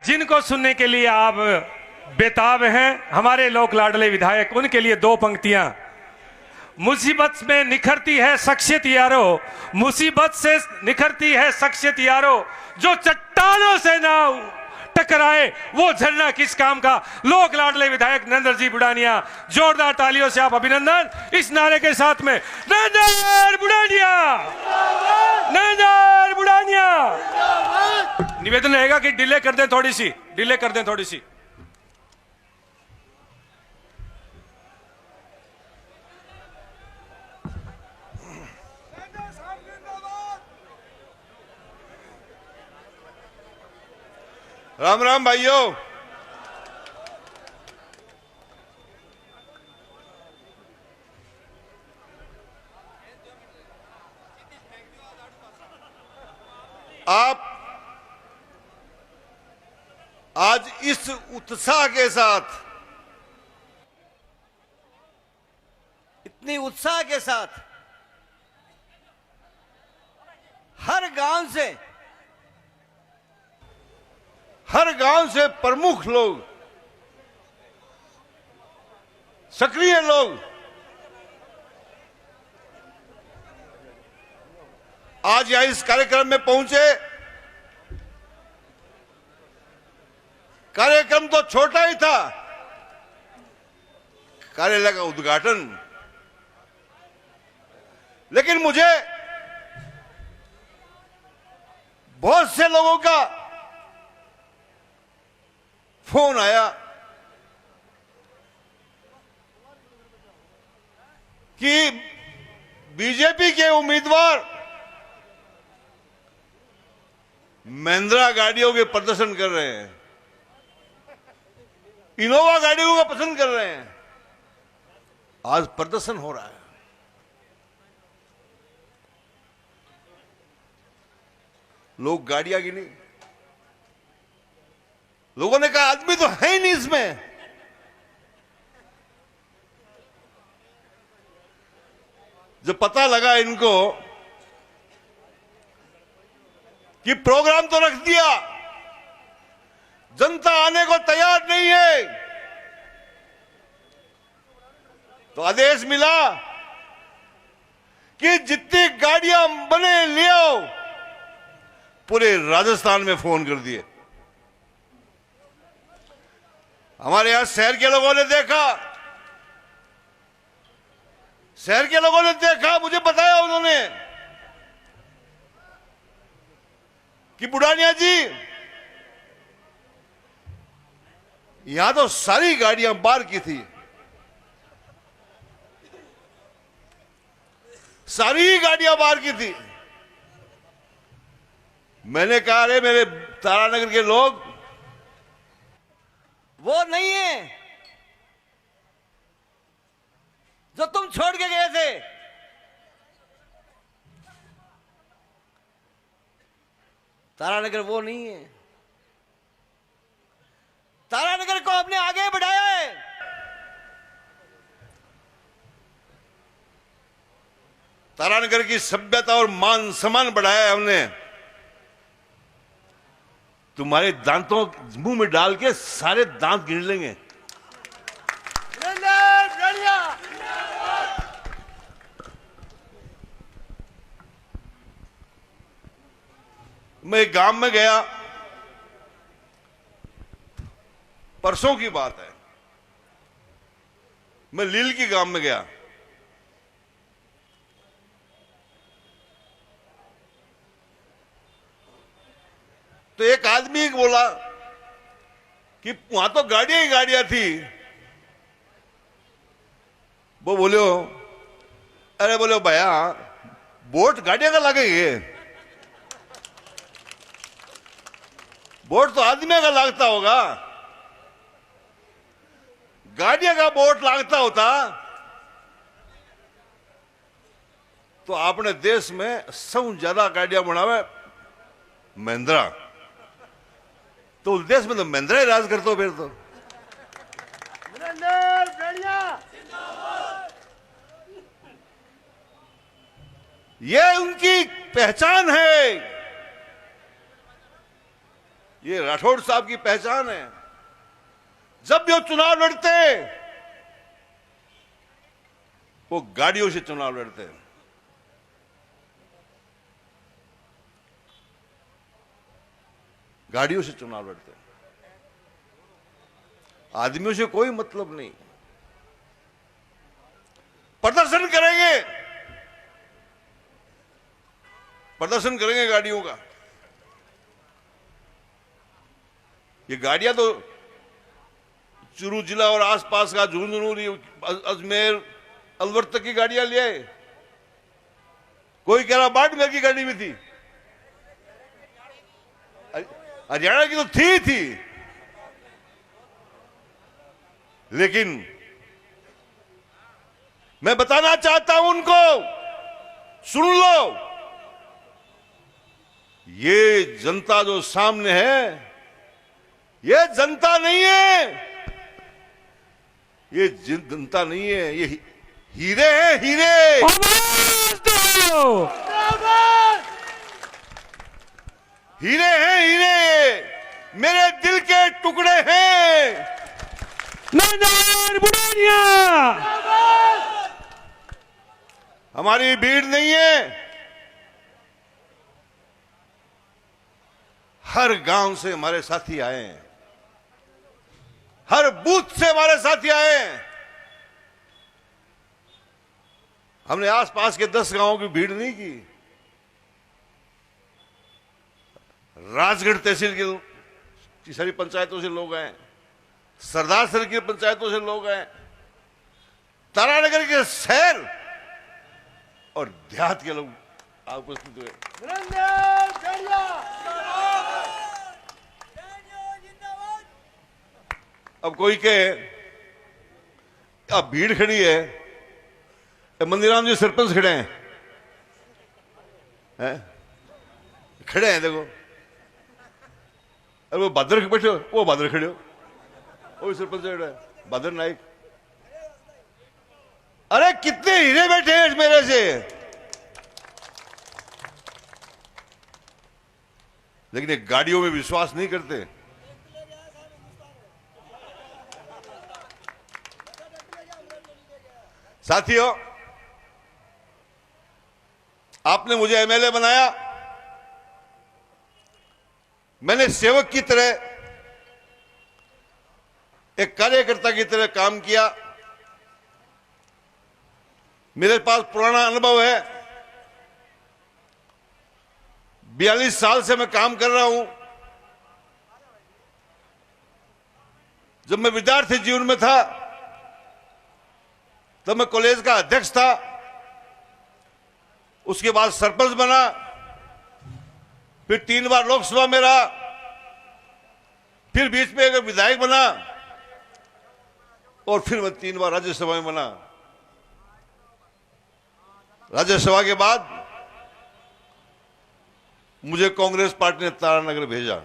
जिनको सुनने के लिए आप बेताब हैं, हमारे लोक लाडले विधायक, उनके लिए दो पंक्तियां। मुसीबत में निखरती है शख्सियत यारो, मुसीबत से निखरती है शख्सियत यारो, जो चट्टानों से ना टकराए वो झरना किस काम का। लोक लाडले विधायक नरेंद्र जी बुढ़ानिया, जोरदार तालियों से आप अभिनंदन इस नारे के साथ में। नरेंद्र बुढ़ानिया, नरेंद्र बुढ़ानिया। निवेदन रहेगा कि डिले कर दें, थोड़ी सी डिले कर दें, थोड़ी सी। राम राम भाइयों, आप आज इस उत्साह के साथ, इतनी उत्साह के साथ हर गांव से प्रमुख लोग, सक्रिय लोग आज यहां इस कार्यक्रम में पहुंचे। कार्यक्रम तो छोटा ही था, कार्यालय का उद्घाटन, लेकिन मुझे बहुत से लोगों का फोन आया कि बीजेपी के उम्मीदवार महिंद्रा गाड़ियों के प्रदर्शन कर रहे हैं, इनोवा गाड़ियों का पसंद कर रहे हैं। आज प्रदर्शन हो रहा है। लोग गाड़ियां गिनी, लोगों ने कहा आदमी तो है ही नहीं इसमें। जब पता लगा इनको कि प्रोग्राम तो रख दिया, जनता आने को तैयार नहीं है, तो आदेश मिला कि जितनी गाड़ियां बने ले आओ। पूरे राजस्थान में फोन कर दिए। हमारे यहां शहर के लोगों ने देखा, मुझे बताया उन्होंने कि बुढ़ानिया जी, यहां तो सारी गाड़ियां बाहर की थी, सारी गाड़ियां बाहर की थी। मैंने कहा अरे मेरे तारानगर के लोग, वो नहीं है जो तुम छोड़ के गए थे। तारानगर वो नहीं है। तारानगर को हमने आगे बढ़ाया है। तारानगर की सभ्यता और मान सम्मान बढ़ाया है हमने। तुम्हारे दांतों मुंह में डाल के सारे दांत गिर लेंगे। मैं एक गांव में गया, परसों की बात है, मैं लील की गांव में गया। तो एक आदमी बोला कि वहां तो गाड़ियां ही गाड़ियां थी। वो बोले अरे बोले भैया वोट गाड़ियां का लगेंगे, वोट तो आदमी का लगता होगा। गाड़ियां का वोट लगता होता तो आपने देश में सबसे ज्यादा गाड़ियां बनावे महिंद्रा, तो उस देश में तो महिंद्रा ही राज करते हो। फिर तो ये उनकी पहचान है। ये राठौड़ साहब की पहचान है। जब भी वो चुनाव लड़ते वो गाड़ियों से चुनाव लड़ते हैं। गाड़ियों से चुनाव लड़ते हैं, आदमियों से कोई मतलब नहीं। प्रदर्शन करेंगे, प्रदर्शन करेंगे गाड़ियों का। ये गाड़ियां तो चूरू जिला और आसपास का झुंझुनू, अजमेर, अलवर तक की गाड़ियां ले आए। कोई कह रहा बाड़मेर की गाड़ी में थी, हरियाणा की तो थी, लेकिन मैं बताना चाहता हूं उनको, सुन लो, ये जनता जो सामने है ये जनता नहीं है, ये जनता नहीं है, ये हीरे हैं, हीरे। हीरे हैं, हीरे मेरे दिल के टुकड़े हैं। मैदान बुढ़ानिया हमारी भीड़ नहीं है, हर गांव से हमारे साथी आए हैं, हर बूथ से हमारे साथी आए हैं। हमने आसपास के 10 गांवों की भीड़ नहीं की। राजगढ़ तहसील की सारी पंचायतों से लोग आए, सरदार सर की पंचायतों से लोग आए, तारानगर के शहर और देहात के लोग उपस्थित हुए। अब कोई कहे अब भीड़ खड़ी है, मंदिराम जी सरपंच खड़े हैं, खड़े हैं, देखो। अरे वो भादर बैठे हो, वो भादर खड़े हो, वो सरपंच खड़ा है भादर नाइक। अरे कितने हीरे बैठे हैं मेरे से, लेकिन एक गाड़ियों में विश्वास नहीं करते। साथियों, आपने मुझे एमएलए बनाया, मैंने सेवक की तरह, एक कार्यकर्ता की तरह काम किया। मेरे पास पुराना अनुभव है, 42 साल से मैं काम कर रहा हूं। जब मैं विद्यार्थी जीवन में था तब मैं कॉलेज का अध्यक्ष था, उसके बाद सरपंच बना, फिर 3 बार लोकसभा में रहा, फिर बीच में एक विधायक बना और फिर मैं 3 बार राज्यसभा में बना। राज्यसभा के बाद मुझे कांग्रेस पार्टी ने तारानगर भेजा।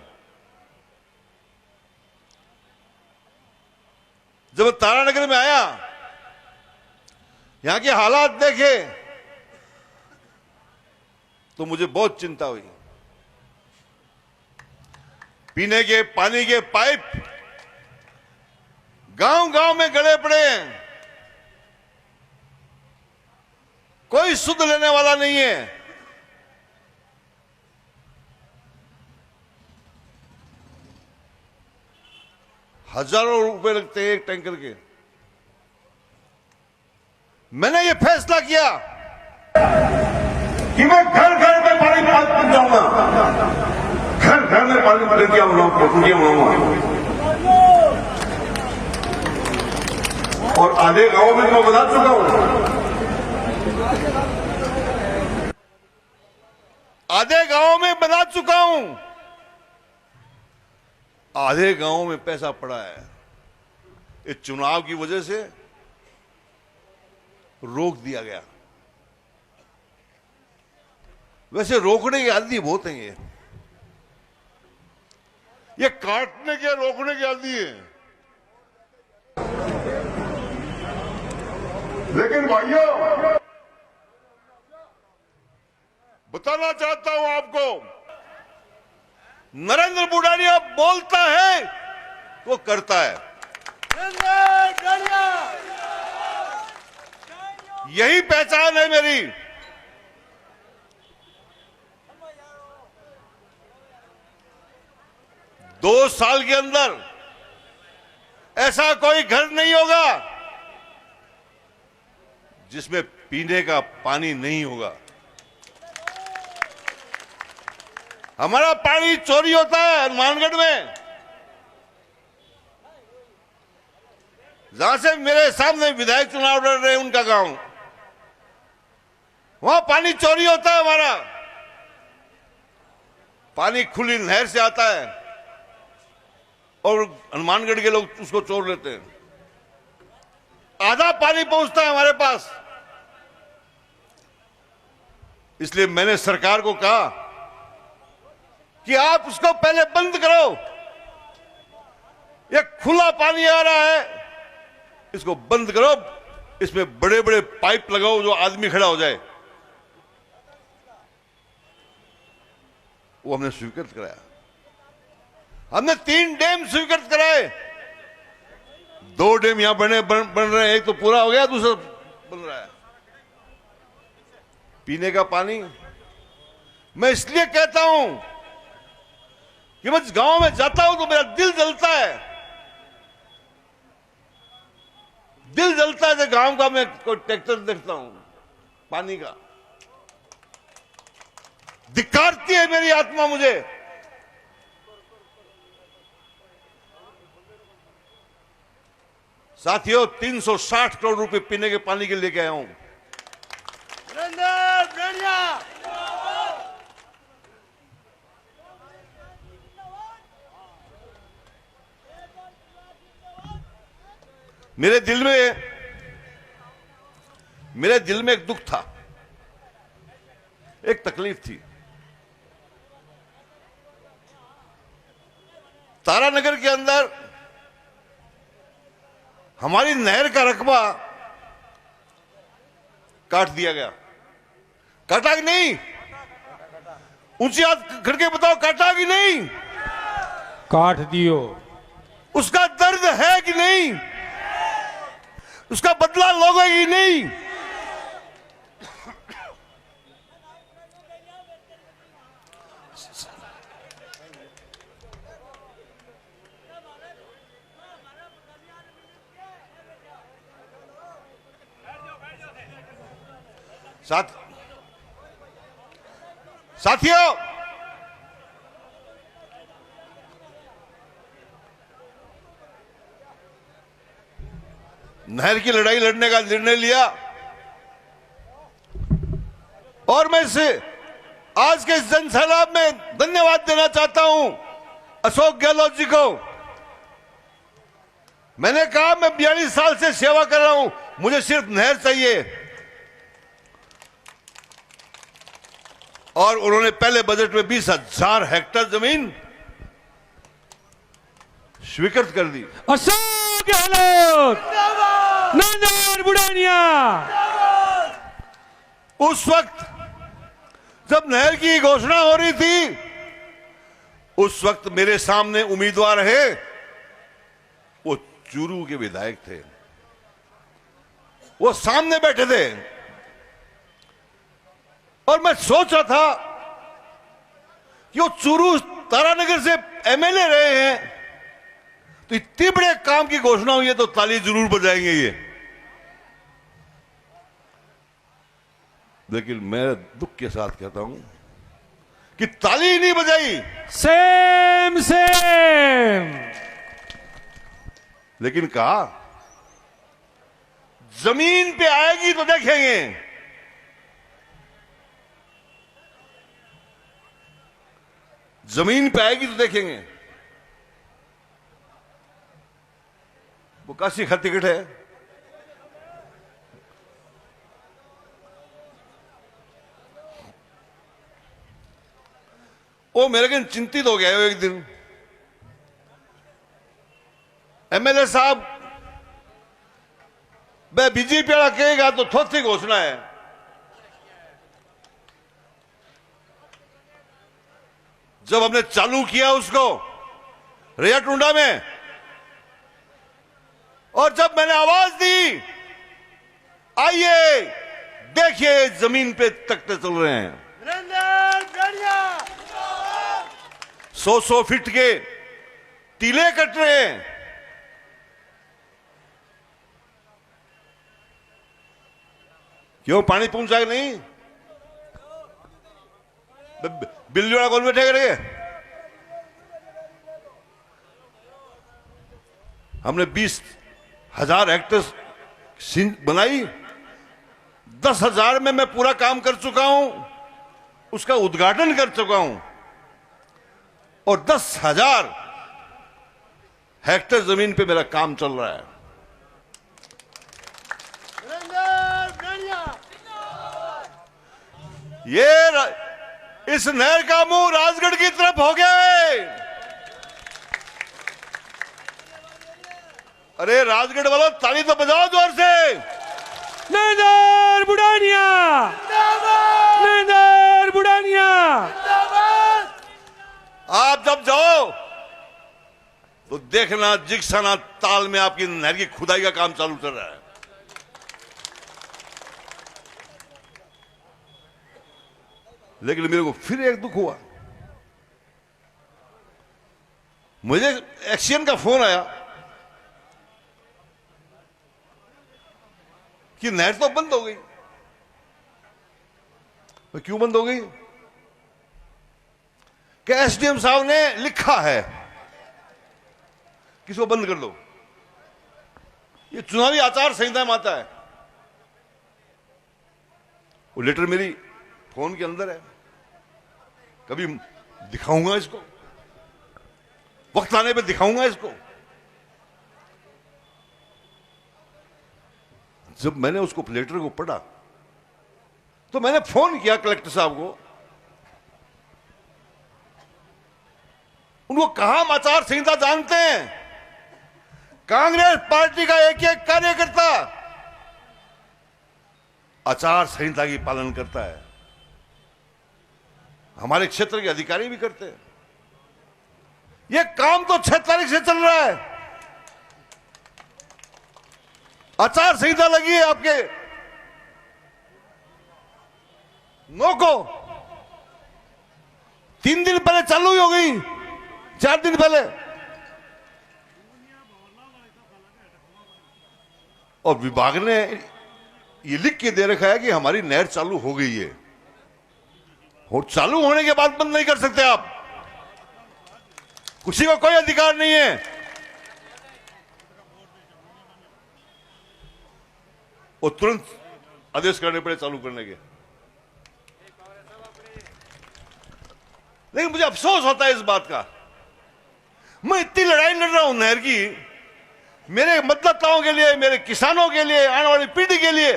जब मैं तारानगर में आया, यहां के हालात देखे तो मुझे बहुत चिंता हुई। पीने के पानी के पाइप गांव-गांव में गड़े पड़े हैं, कोई सुध लेने वाला नहीं है। हजारों रुपए लगते हैं एक टैंकर के। मैंने ये फैसला किया कि मैं घर घर में पानी पहुंचाऊंगा, घर घर में पानी पहुंचाऊंगा और आधे गांव में तो मैं बता चुका हूं। आधे गांव में बना चुका हूं, आधे गांव में पैसा पड़ा है। इस चुनाव की वजह से रोक दिया गया। वैसे रोकने के आदि बहुत हैं ये काटने के रोकने के आदि है। लेकिन भाइयों, बताना चाहता हूं आपको, नरेंद्र बुढ़ानिया बोलता है, वो करता है। यही पहचान है मेरी। दो साल के अंदर ऐसा कोई घर नहीं होगा जिसमें पीने का पानी नहीं होगा। हमारा पानी चोरी होता है हनुमानगढ़ में, जहां से मेरे सामने विधायक चुनाव लड़ रहे हैं उनका गांव, वहां पानी चोरी होता है। हमारा पानी खुली नहर से आता है और हनुमानगढ़ के लोग उसको चोर लेते हैं। आधा पानी पहुंचता है हमारे पास। इसलिए मैंने सरकार को कहा कि आप उसको पहले बंद करो। ये खुला पानी आ रहा है, इसको बंद करो। इसमें बड़े बड़े पाइप लगाओ जो आदमी खड़ा हो जाए। वो हमने स्वीकृत कराया। हमने 3 डैम स्वीकृत कराए। 2 डैम यहां बन रहे हैं, एक तो पूरा हो गया, दूसरा बन रहा है। पीने का पानी मैं इसलिए कहता हूं कि मैं गांव में जाता हूं तो मेरा दिल जलता है। दिल जलता है जब गांव का मैं कोई ट्रैक्टर देखता हूं पानी का। धिक्कारती है मेरी आत्मा मुझे। साथियों, 360 करोड़ रुपए पीने के पानी के लेके आया हूं। मेरे दिल में एक दुख था, एक तकलीफ थी। तारानगर के अंदर हमारी नहर का रकबा काट दिया गया। काटा कि नहीं? ऊंची हाथ करके बताओ, काटा कि नहीं? काट दियो। उसका दर्द है कि नहीं? उसका बदला लोगे कि नहीं? साथियों, नहर की लड़ाई लड़ने का निर्णय लिया और मैं इसे आज के इस जनसैलाब में धन्यवाद देना चाहता हूं अशोक गहलोत जी को। मैंने कहा मैं 42 साल से सेवा कर रहा हूं, मुझे सिर्फ नहर चाहिए। और उन्होंने पहले बजट में 20,000 हेक्टेयर जमीन स्वीकृत कर दी। अशोक गहलोत, नरेंद्र बुढ़ानिया। उस वक्त जब नहर की घोषणा हो रही थी, उस वक्त मेरे सामने उम्मीदवार है, वो चूरू के विधायक थे। वो सामने बैठे थे और मैं सोच रहा था कि वो चूरू तारानगर से एमएलए रहे हैं, तो इतने बड़े काम की घोषणा हुई है तो ताली जरूर बजाएंगे ये। लेकिन मैं दुख के साथ कहता हूं कि ताली ही नहीं बजाई। सेम लेकिन कहा जमीन पे आएगी तो देखेंगे। जमीन पे आएगी तो देखेंगे। वो काशी का टिकट है। वो मेरे को चिंतित हो गया एक दिन। एमएलए साहब, मैं बीजेपी वाला कहेगा तो थोड़ी घोषणा है। जब हमने चालू किया उसको रेया टुंडा में, और जब मैंने आवाज दी आइए देखिए जमीन पे तख्ते चल रहे हैं, 100 फीट के टीले कट रहे हैं। क्यों पानी पहुंचा कि नहीं? बिल्ली वाला कौन बैठे करेंगे? हमने 20,000 हेक्टेयर बनाई, 10,000 में मैं पूरा काम कर चुका हूं, उसका उद्घाटन कर चुका हूं, और 10,000 हेक्टेयर जमीन पे मेरा काम चल रहा है। इस नहर का मुंह राजगढ़ की तरफ हो गया है। अरे राजगढ़ वालों ताली तो बजाओ जोर से। नरेंद्र बुढ़ानिया, नरेंद्र बुढ़ानिया। आप जब जाओ तो देखना जिक्साना ताल में आपकी नहर की खुदाई का काम चालू चल रहा है। लेकिन मेरे को फिर एक दुख हुआ, मुझे एक्सीएन का फोन आया कि नहर तो बंद हो गई। तो क्यों बंद हो गई? कि एसडीएम साहब ने लिखा है कि इसको बंद कर दो। ये चुनावी आचार संहिता में आता है। वो लेटर मेरी फोन के अंदर है, कभी दिखाऊंगा इसको, वक्त आने पे दिखाऊंगा इसको। जब मैंने उसको लेटर को पढ़ा तो मैंने फोन किया कलेक्टर साहब को, उनको कहा हम आचार संहिता जानते हैं, कांग्रेस पार्टी का एक एक कार्यकर्ता आचार संहिता की पालन करता है, हमारे क्षेत्र के अधिकारी भी करते हैं। यह काम तो 6 तारीख से चल रहा है, आचार संहिता लगी है आपके नो को, 3 दिन पहले चालू ही हो गई, 4 दिन पहले। और विभाग ने ये लिख के दे रखा है कि हमारी नहर चालू हो गई है, और चालू होने के बाद बंद नहीं कर सकते आप, किसी को कोई अधिकार नहीं है। और तुरंत आदेश करने पड़े चालू करने के। लेकिन मुझे अफसोस होता है इस बात का, मैं इतनी लड़ाई लड़ रहा हूं नहर की, मेरे मतदाताओं के लिए, मेरे किसानों के लिए, आने वाली पीढ़ी के लिए,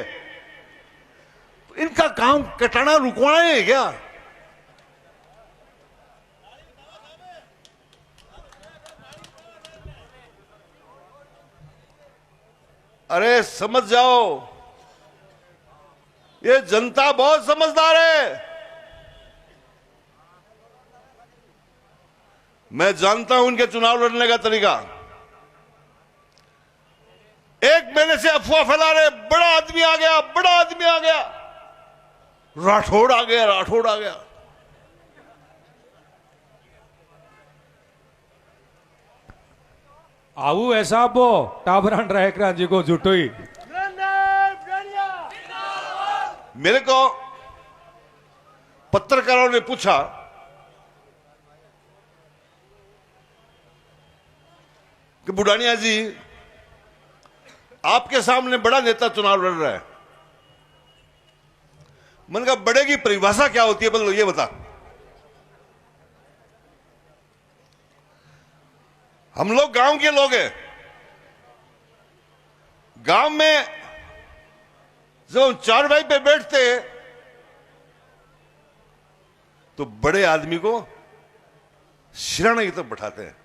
इनका काम कटाना रुकवाना है क्या? अरे समझ जाओ, ये जनता बहुत समझदार है। मैं जानता हूं उनके चुनाव लड़ने का तरीका। 1 महीने से अफवाह फैला रहे, बड़ा आदमी आ गया, बड़ा आदमी आ गया, राठौड़ आ गया, राठौड़ आ गया। आऊ ऐसा बो टाबरान रहेकरा जी को जुटोई। मेरे को पत्रकारों ने पूछा कि बुढ़ानिया जी, आपके सामने बड़ा नेता चुनाव लड़ रहा है, मैंने कहा बड़े की परिभाषा क्या होती है, मतलब ये बता। हम लोग गांव के लोग हैं, गांव में जब हम चारपाई पे बैठते हैं तो बड़े आदमी को सिराने की तरफ बैठाते हैं।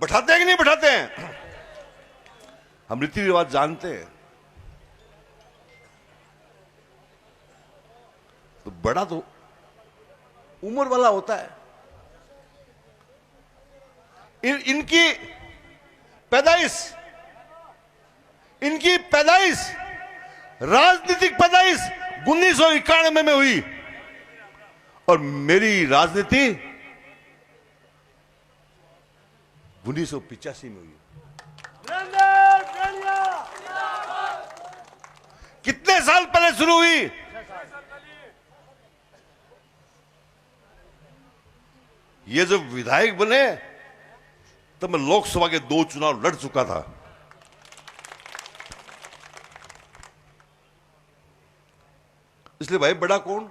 बैठाते हैं कि नहीं बैठाते हैं? हम रीति रिवाज जानते हैं। तो बड़ा तो उम्र वाला होता है, इनकी पैदाइश राजनीतिक पैदाइश 1991 में हुई और मेरी राजनीति 1985 में हुई। कितने साल पहले शुरू हुई? ये जब विधायक बने तब मैं लोकसभा के 2 चुनाव लड़ चुका था। इसलिए भाई बड़ा कौन?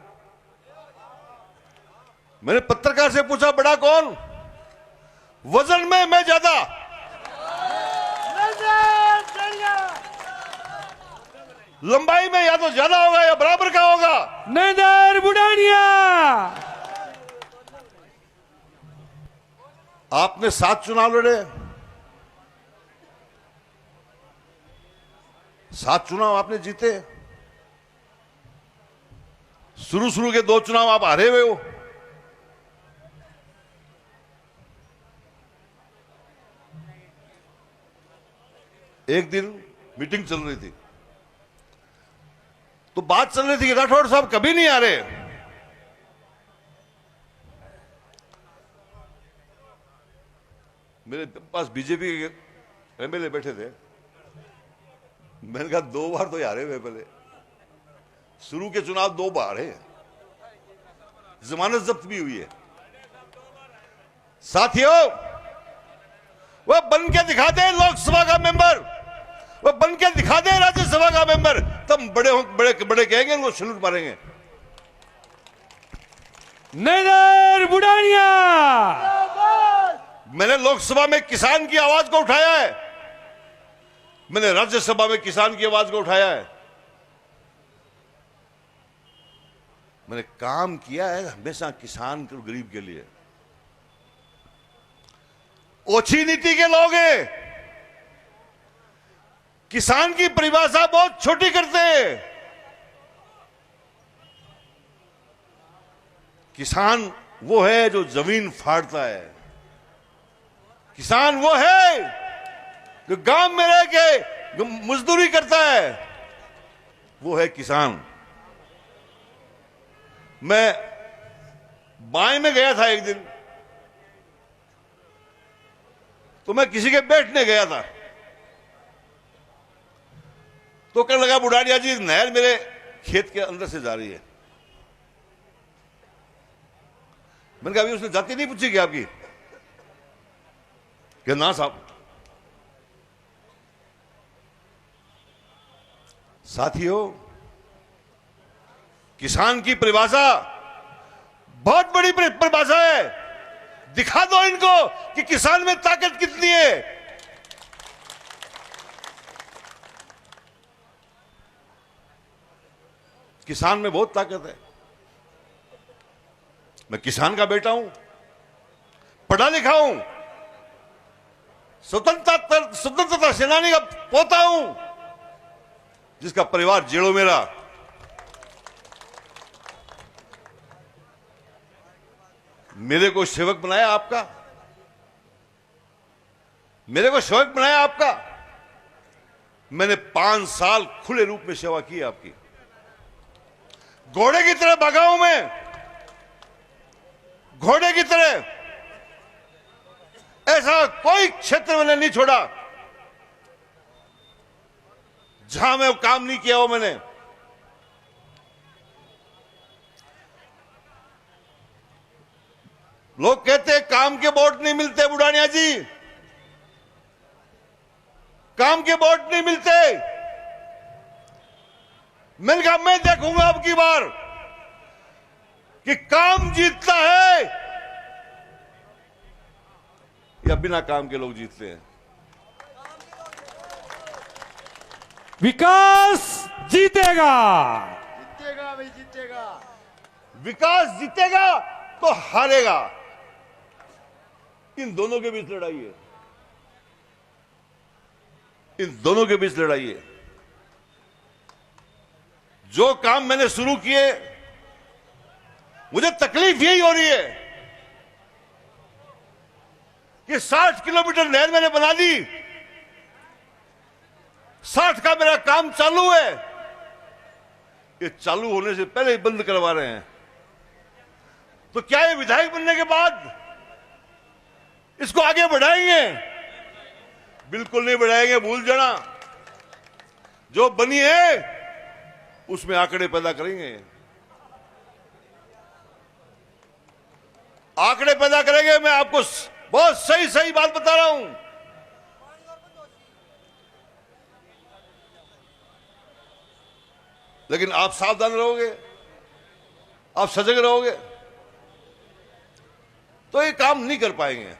मैंने पत्रकार से पूछा बड़ा कौन? वजन में मैं ज्यादा, लंबाई में या तो ज्यादा होगा या बराबर का होगा। नरेंद्र बुढ़ानिया। आपने 7 चुनाव लड़े, 7 चुनाव आपने जीते। शुरू के 2 चुनाव आप हारे हुए हो। एक दिन मीटिंग चल रही थी तो बात चल रही थी कि राठौड़ साहब कभी नहीं आ रहे। मेरे पास बीजेपी के एमएलए बैठे थे। मैंने कहा 2 बार तो हारे हुए, पहले शुरू के चुनाव 2 बार है, जमानत जब्त भी हुई है। साथियों, वह बन के दिखा दे लोकसभा का मेंबर, वह बन के दिखा दे राज्यसभा का मेंबर, तब बड़े कहेंगे, वो सैल्यूट मारेंगे। नरेंद्र बुढ़ानिया। मैंने लोकसभा में किसान की आवाज को उठाया है, मैंने राज्यसभा में किसान की आवाज को उठाया है। मैंने काम किया है हमेशा किसान और गरीब के लिए। ओछी नीति के लोग हैं, किसान की परिभाषा बहुत छोटी करते हैं। किसान वो है जो जमीन फाड़ता है, किसान वो है जो गांव में रह के मजदूरी करता है, वो है किसान। मैं बाएं में गया था एक दिन, तो मैं किसी के बैठने गया था, तो कहने लगा बुढ़ानिया जी नहर मेरे खेत के अंदर से जा रही है। मैंने कहा अभी उसने जाति नहीं पूछी क्या आपकी? कि ना साहब। साथियों, किसान की परिभाषा बहुत बड़ी परिभाषा है। दिखा दो इनको कि किसान में ताकत कितनी है। किसान में बहुत ताकत है। मैं किसान का बेटा हूं, पढ़ा लिखा हूं, स्वतंत्रता सेनानी का पोता हूं, जिसका परिवार जेलों में रहा। मेरे को सेवक बनाया आपका, मेरे को सेवक बनाया आपका। मैंने 5 साल खुले रूप में सेवा की आपकी। घोड़े की तरह भागा हूं मैं, घोड़े की तरह। ऐसा कोई क्षेत्र मैंने नहीं छोड़ा जहां मैं काम नहीं किया हो मैंने। लोग कहते हैं काम के वोट नहीं मिलते बुढ़ानिया जी, काम के वोट नहीं मिलते। मैंने कहा मैं देखूंगा अब की बार कि काम जीतता है या बिना काम के लोग जीतते हैं। विकास जीतेगा, जीतेगा भाई जीतेगा। विकास जीतेगा तो हारेगा। इन दोनों के बीच लड़ाई है, इन दोनों के बीच लड़ाई है। जो काम मैंने शुरू किए, मुझे तकलीफ यही हो रही है कि 60 किलोमीटर नहर मैंने बना दी, 60 का मेरा काम चालू है, ये चालू होने से पहले ही बंद करवा रहे हैं। तो क्या ये विधायक बनने के बाद इसको आगे बढ़ाएंगे? बिल्कुल नहीं बढ़ाएंगे, भूल जाना। जो बनी है उसमें आंकड़े पैदा करेंगे, आंकड़े पैदा करेंगे। मैं आपको बहुत सही सही बात बता रहा हूं। लेकिन आप सावधान रहोगे, आप सजग रहोगे तो ये काम नहीं कर पाएंगे।